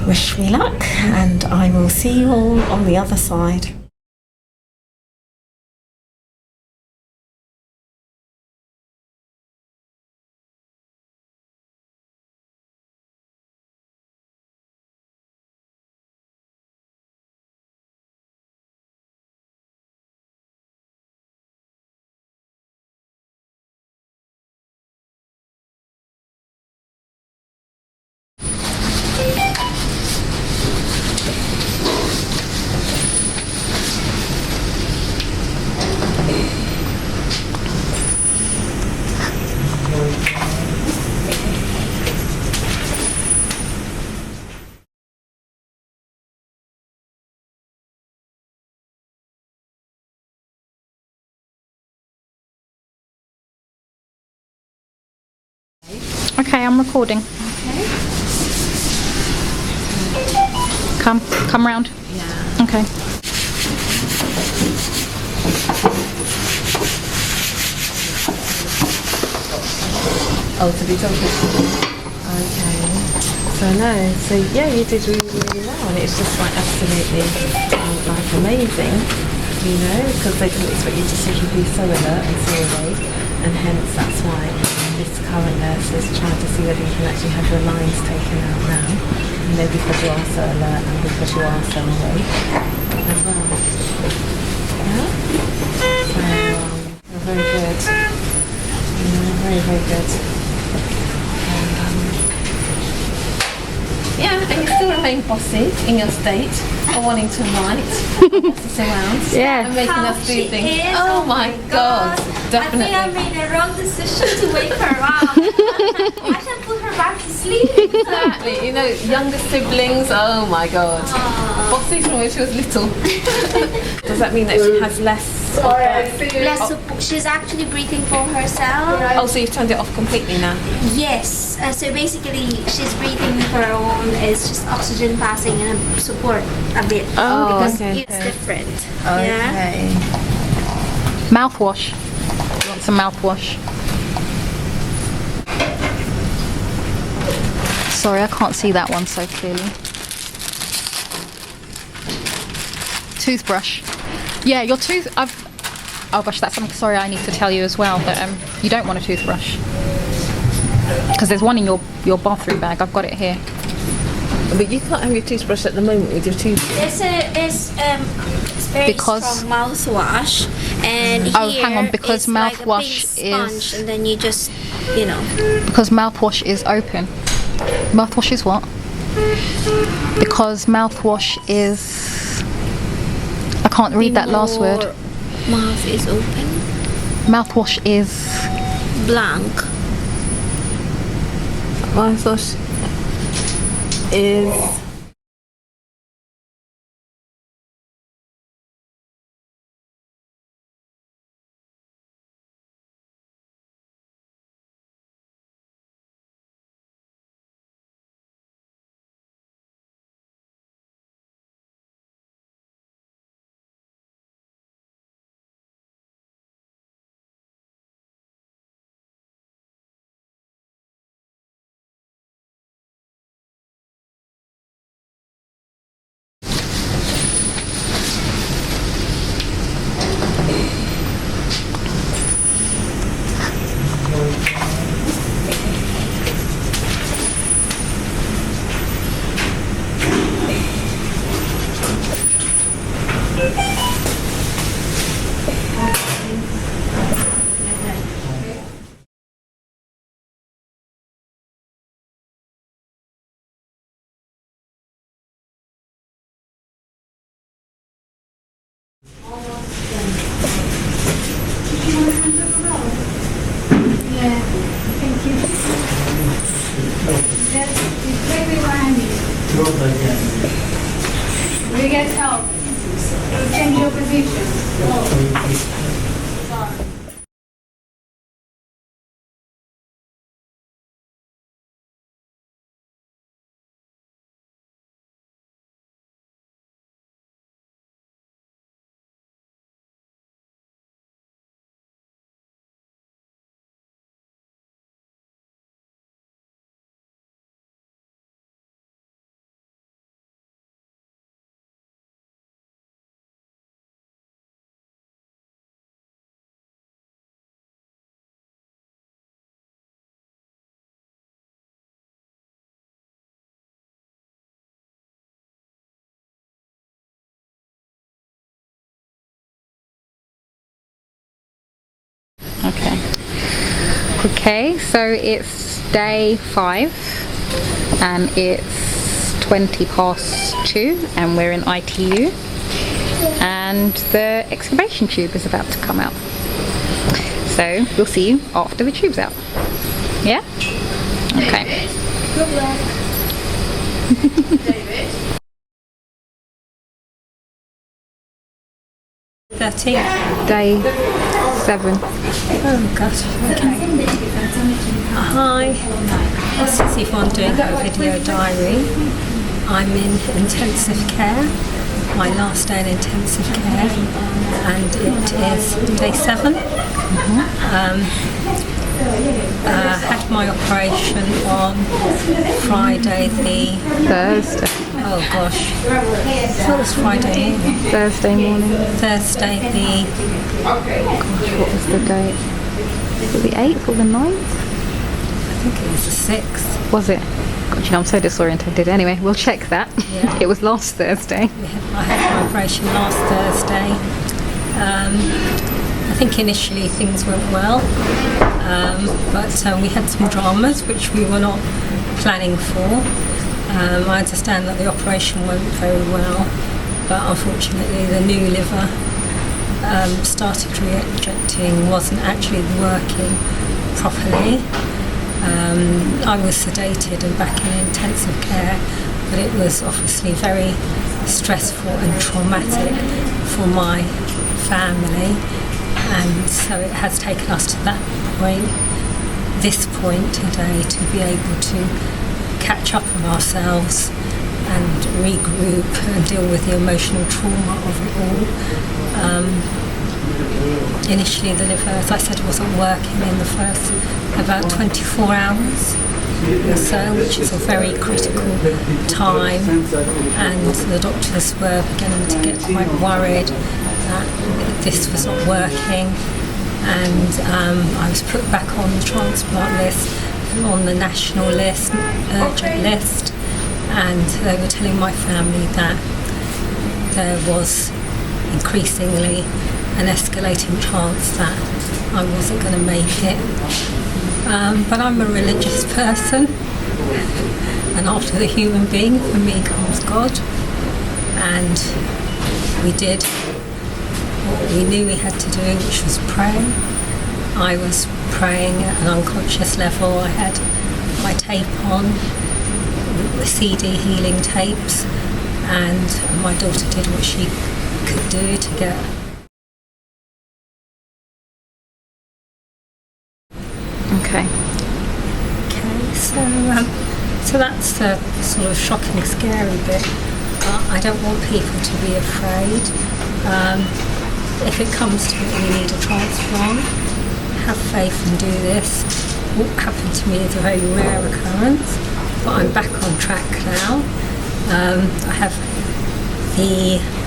wish me luck, and I will see you all on the other side. Okay, I'm recording. Okay. Come round. Yeah. Okay. Oh, to be talking. Okay. So no, so yeah, you did really, really well, and it's just like absolutely like amazing, you know, because they didn't expect you to sort of be so alert and so awake, and hence that's why this current nurse is trying to see whether you can actually have your lines taken out now, you know, because you are so alert and because you are so awake as well. Yeah. So you're very good. You know, very, very good. Yeah, and you still remain bossy in your state of wanting to write, boss us around, Yeah. and making us do She things. is. Oh my God, definitely. I think I made a wrong decision to wake her up. I should put her back to sleep. Exactly, you know, younger siblings, oh my God. Bossy from when she was little. Does that mean that she has less of that? Less support. She's actually breathing for herself. Oh, so you've turned it off completely now? Yes. So basically, she's breathing with her own. It's just oxygen passing and support a bit. Oh, because okay. it's different. Yeah. Okay. Mouthwash. You want some mouthwash? Sorry, I can't see that one so clearly. Toothbrush. Yeah, your tooth. Oh gosh, that's something. Sorry, I need to tell you as well that you don't want a toothbrush because there's one in your bathroom bag. I've got it here. But you can't have your toothbrush at the moment with your tooth. It's very Because- strong mouthwash, and Oh, here hang on, because it's like a mouthwash big sponge, is- and then you just, you know. Because mouthwash is open. Mouthwash is what? Because mouthwash is. I can't read that last word. Mouth is open. Mouthwash is. Blank. Mouthwash is. Will you guys help? Change your position. Okay. Okay, so it's day 5 and it's 2:20 and we're in ITU and the excavation tube is about to come out. So we'll see you after the tube's out. Yeah? Okay. Good luck. David? 13. Day 7. Oh gosh, okay. Hi, this is Yvonne doing her video diary. I'm in intensive care, my last day in intensive care, and it is day 7. Had my operation on Friday the... Thursday. Oh gosh, that was Friday evening. Thursday morning. Thursday the... Gosh, what was the date? Was it the 8th or the 9th? I think it was the 6th. Was it? God, you know, I'm so disorientated. Anyway, we'll check that. Yeah. It was last Thursday. I had my operation last Thursday. I think initially things went well, but we had some dramas which we were not planning for. I understand that the operation went very well, but unfortunately the new liver started rejecting, wasn't actually working properly. I was sedated and back in intensive care, but it was obviously very stressful and traumatic for my family, and so it has taken us to this point today, to be able to catch up on ourselves and regroup and deal with the emotional trauma of it all. Initially the liver, as I said, wasn't working in the first about 24 hours or so, which is a very critical time, and the doctors were beginning to get quite worried that this was not working, and I was put back on the transplant list, on the national list, urgent list, and they were telling my family that there was increasingly an escalating chance that I wasn't going to make it. But I'm a religious person, and after the human being, for me comes God, and we did what we knew we had to do, which was pray. I was praying at an unconscious level. I had my tape on, the CD healing tapes, and my daughter did what she could do to get... Okay. Okay, so that's the sort of shocking, scary bit. I don't want people to be afraid. If it comes to it, we need a transplant. Have faith and do this. What happened to me is a very rare occurrence, but I'm back on track now.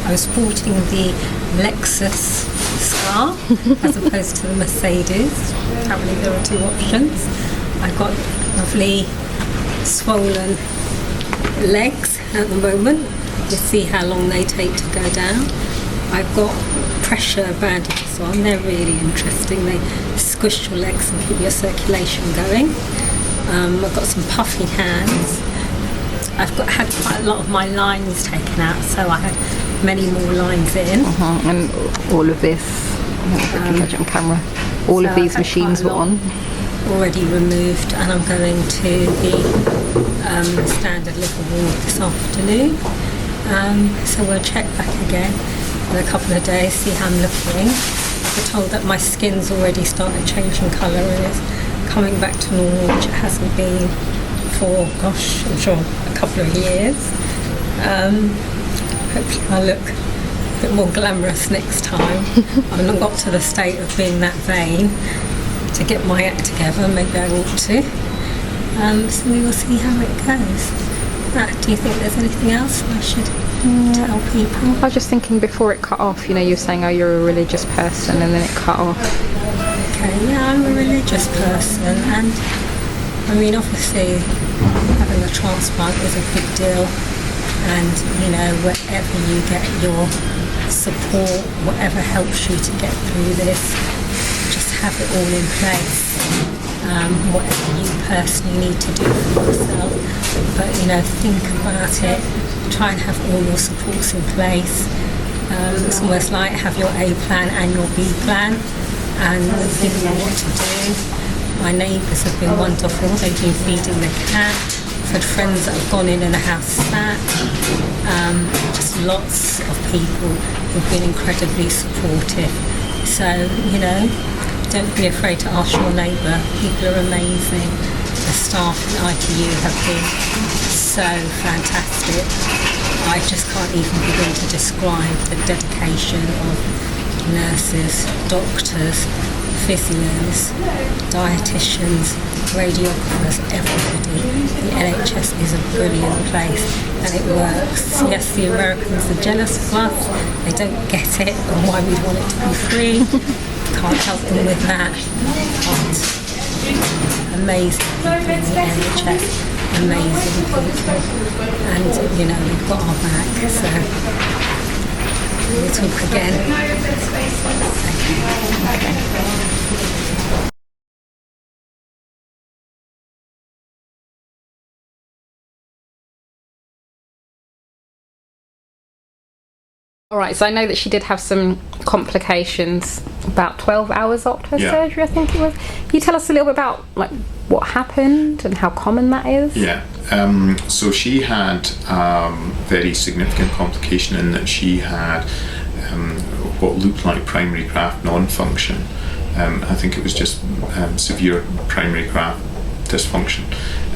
I was sporting the Lexus scar as opposed to the Mercedes. Apparently there are 2 options. I've got lovely swollen legs at the moment. You'll see how long they take to go down. I've got pressure bandages on. They're really interesting. They squish your legs and keep your circulation going. I've got some puffy hands. I've had quite a lot of my lines taken out, so I had many more lines in. And all of this, I can catch it on camera. All of these machines were on. Already removed, and I'm going to the standard liver ward this afternoon. So we'll check back again in a couple of days, see how I'm looking. We're told that my skin's already started changing colour and it's coming back to normal, which it hasn't been for, gosh, I'm sure a couple of years. Hopefully I'll look a bit more glamorous next time. I've not got to the state of being that vain to get my act together. Maybe I ought to. So we will see how it goes. Do you think there's anything else I should tell people? I was just thinking before it cut off, you know, you were saying, oh, you're a religious person, and then it cut off. Okay, yeah, I'm a religious person, and I mean, obviously, having a transplant is a big deal, and you know, wherever you get your support, whatever helps you to get through this, just have it all in place, whatever you personally need to do for yourself. But think about it, try and have all your supports in place. It's almost like have your A plan and your B plan, and think about what to do. My neighbours have been wonderful. They've been feeding the cat. I've had friends that have gone in and the house sat. Just lots of people who've been incredibly supportive. So, don't be afraid to ask your neighbour. People are amazing. The staff in ITU have been so fantastic. I just can't even begin to describe the dedication of nurses, doctors, physios, dietitians, radiographers, everybody. The NHS is a brilliant place and it works. Yes, the Americans are jealous of us. They don't get it and why we want it to be free. Can't help them with that. But amazing people in the NHS, amazing people. And, we've got our back, so we'll talk again. Okay. All right, so I know that she did have some complications about 12 hours after her surgery, I think it was. Can you tell us a little bit about what happened and how common that is? Yeah, so she had very significant complication in that she had what looked like primary graft non-function. I think it was just severe primary graft dysfunction.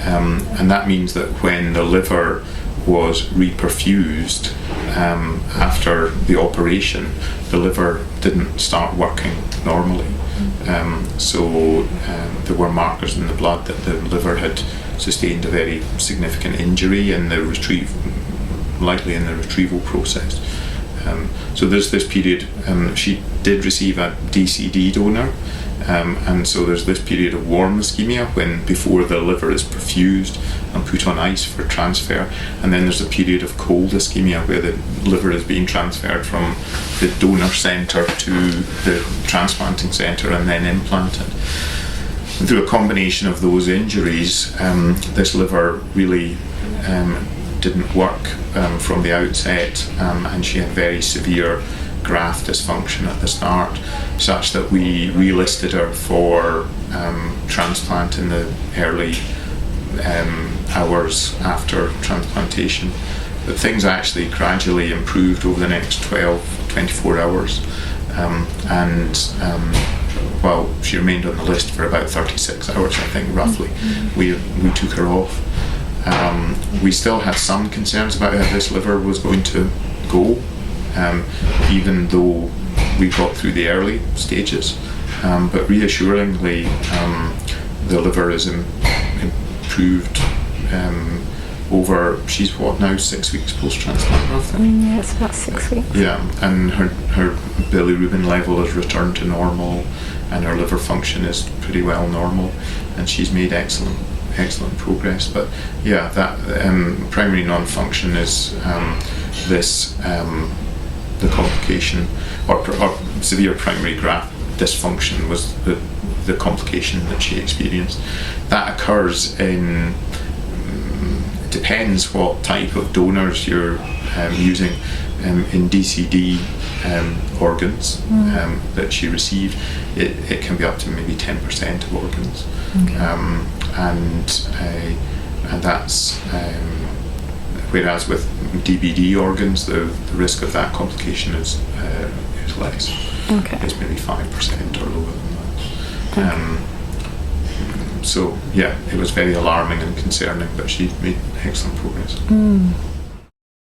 And that means that when the liver was reperfused after the operation, the liver didn't start working normally. So there were markers in the blood that the liver had sustained a very significant injury in the likely in the retrieval process. So there's this period, she did receive a DCD donor, and so there's this period of warm ischemia before the liver is perfused and put on ice for transfer, and then there's a period of cold ischemia where the liver is being transferred from the donor centre to the transplanting centre and then implanted. And through a combination of those injuries, this liver really didn't work from the outset, and she had very severe graft dysfunction at the start, such that we relisted her for transplant in the early hours after transplantation. But things actually gradually improved over the next 24 hours, well, she remained on the list for about 36 hours, I think, roughly. We took her off. We still had some concerns about how this liver was going to go, even though we got through the early stages. But reassuringly, the liver is improved over, she's what now, 6 weeks post-transplant, roughly? Yeah, it's about 6 weeks. Yeah, and her bilirubin level has returned to normal, and her liver function is pretty well normal, and she's made excellent progress. But yeah, that primary non-function is the complication, or severe primary graft dysfunction was the complication that she experienced. That occurs in, it depends what type of donors you're using. In DCD organs that she received, it can be up to maybe 10% of organs. Okay. And that's whereas with DBD organs, the risk of that complication is less. Okay. It's maybe 5% or lower than that. Okay. So yeah, it was very alarming and concerning, but she made excellent progress.